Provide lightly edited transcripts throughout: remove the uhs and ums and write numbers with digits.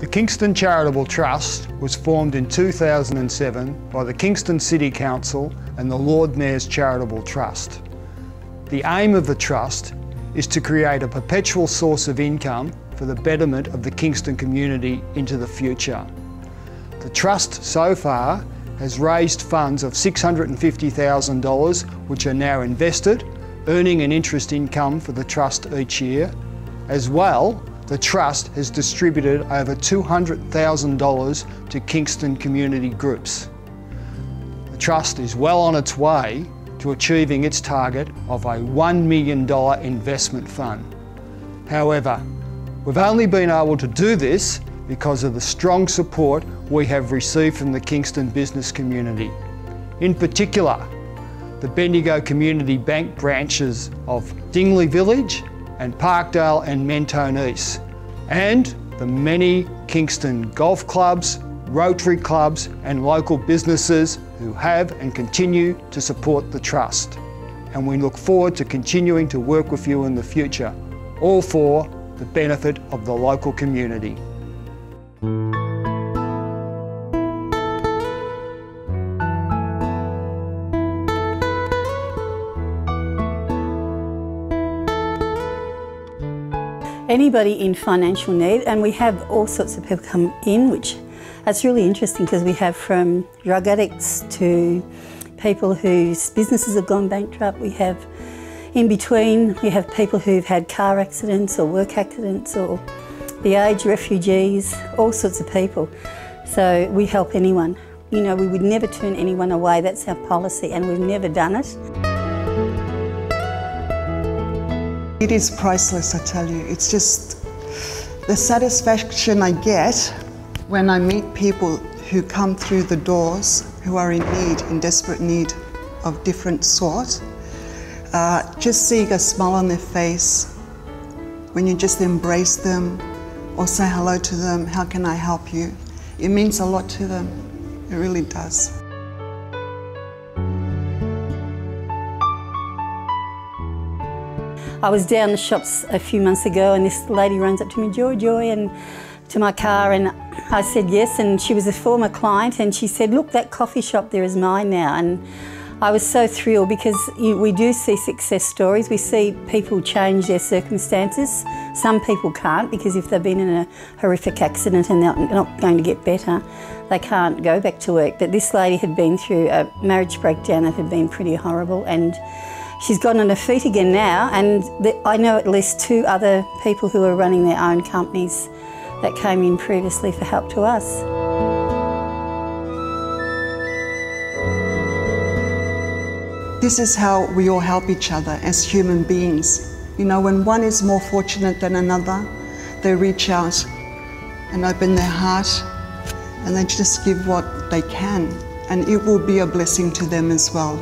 The Kingston Charitable Trust was formed in 2007 by the Kingston City Council and the Lord Mayor's Charitable Trust. The aim of the Trust is to create a perpetual source of income for the betterment of the Kingston community into the future. The Trust so far has raised funds of $650,000 which are now invested, earning an interest income for the Trust each year. As well, the Trust has distributed over $200,000 to Kingston community groups. The Trust is well on its way to achieving its target of a $1 million investment fund. However, we've only been able to do this because of the strong support we have received from the Kingston business community. In particular, the Bendigo Community Bank branches of Dingley Village and Parkdale and Mentone East, and the many Kingston golf clubs, Rotary clubs and local businesses who have and continue to support the Trust. And we look forward to continuing to work with you in the future, all for the benefit of the local community. Anybody in financial need, and we have all sorts of people come in, which that's really interesting because we have from drug addicts to people whose businesses have gone bankrupt. We have in between, we have people who've had car accidents or work accidents or the aged, refugees, all sorts of people. So we help anyone. You know, we would never turn anyone away, that's our policy, and we've never done it. It is priceless, I tell you. It's just the satisfaction I get when I meet people who come through the doors who are in need, in desperate need of different sort. Just seeing a smile on their face when you just embrace them or say hello to them, how can I help you? It means a lot to them. It really does. I was down the shops a few months ago and this lady runs up to me, Joy, and to my car, and I said yes, and she was a former client, and she said, look, that coffee shop there is mine now. And I was so thrilled because we do see success stories. We see people change their circumstances. Some people can't, because if they've been in a horrific accident and they're not going to get better, they can't go back to work. But this lady had been through a marriage breakdown that had been pretty horrible, and she's gotten on her feet again now, and I know at least 2 other people who are running their own companies that came in previously for help to us. This is how we all help each other as human beings. You know, when one is more fortunate than another, they reach out and open their heart and they just give what they can, and it will be a blessing to them as well.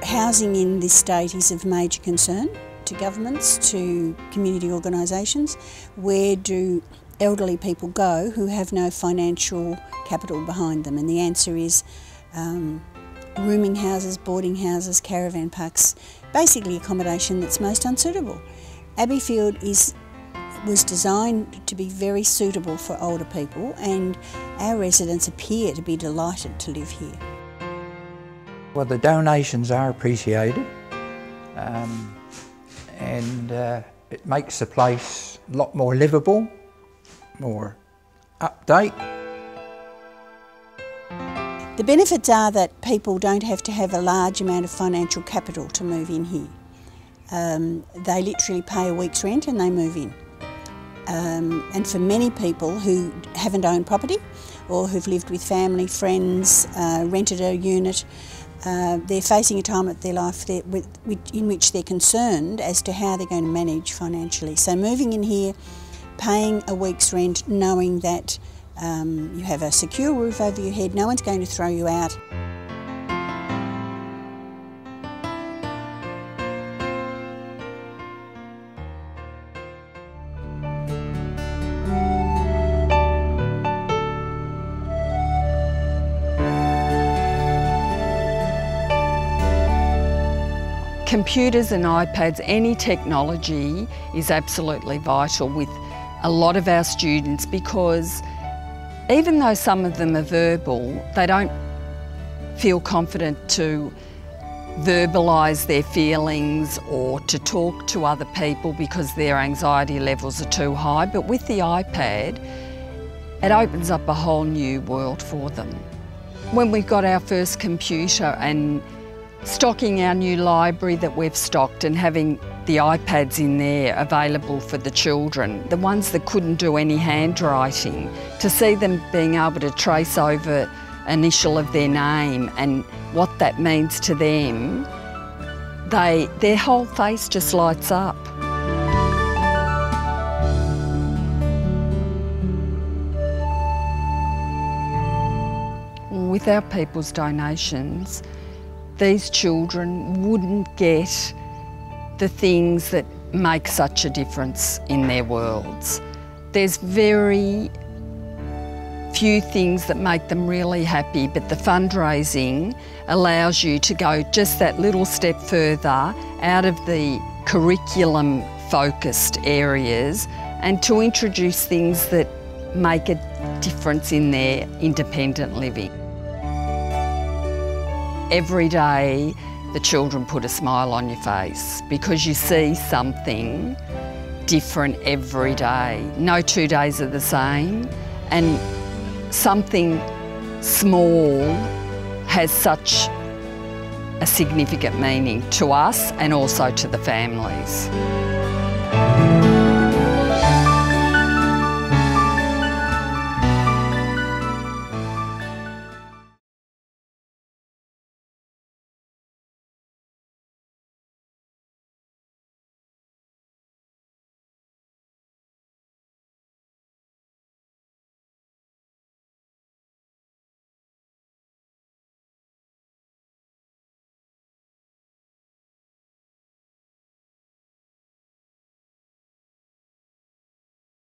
Housing in this state is of major concern to governments, to community organisations. Where do elderly people go who have no financial capital behind them? And the answer is rooming houses, boarding houses, caravan parks, basically accommodation that's most unsuitable. Abbeyfield was designed to be very suitable for older people, and our residents appear to be delighted to live here. Well, the donations are appreciated, and it makes the place a lot more livable, more update. The benefits are that people don't have to have a large amount of financial capital to move in here. They literally pay a week's rent and they move in. And for many people who haven't owned property or who've lived with family, friends, rented a unit, they're facing a time of their life in which they're concerned as to how they're going to manage financially. So moving in here, paying a week's rent, knowing that you have a secure roof over your head, no one's going to throw you out. Computers and iPads, any technology is absolutely vital with a lot of our students, because even though some of them are verbal, they don't feel confident to verbalise their feelings or to talk to other people because their anxiety levels are too high. But with the iPad, it opens up a whole new world for them. When we got our first computer and stocking our new library that we've stocked and having the iPads in there available for the children, the ones that couldn't do any handwriting, to see them being able to trace over initial of their name and what that means to them, their whole face just lights up. Without people's donations, these children wouldn't get the things that make such a difference in their worlds. There's very few things that make them really happy, but the fundraising allows you to go just that little step further out of the curriculum-focused areas and to introduce things that make a difference in their independent living. Every day, the children put a smile on your face because you see something different every day. No 2 days are the same, and something small has such a significant meaning to us and also to the families.